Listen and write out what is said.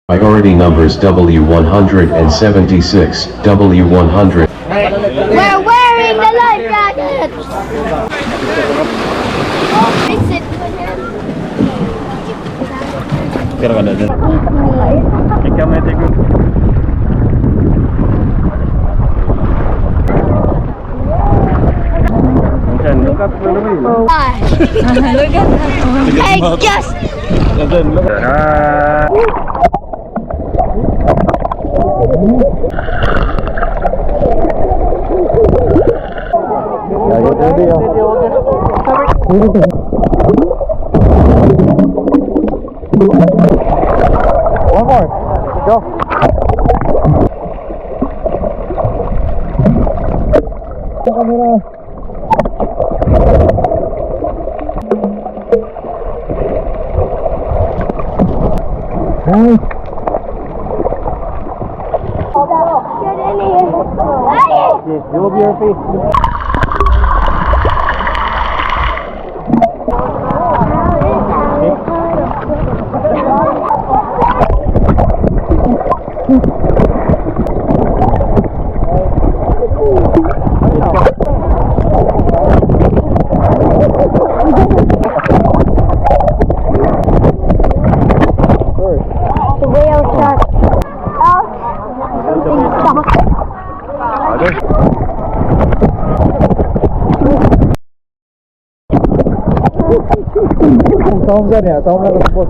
Priority numbers W176, W100. We're wearing the life jacket! Fix it. Kira ka na dyan. Ikaw may tigot. Look up the wheel. Look at that. Hey, just! Look at one more. Go. Get in here. Yes, you will be your feet. The whale shark. Oh, something stuck. Saum dyan ya, saum lang ang boss.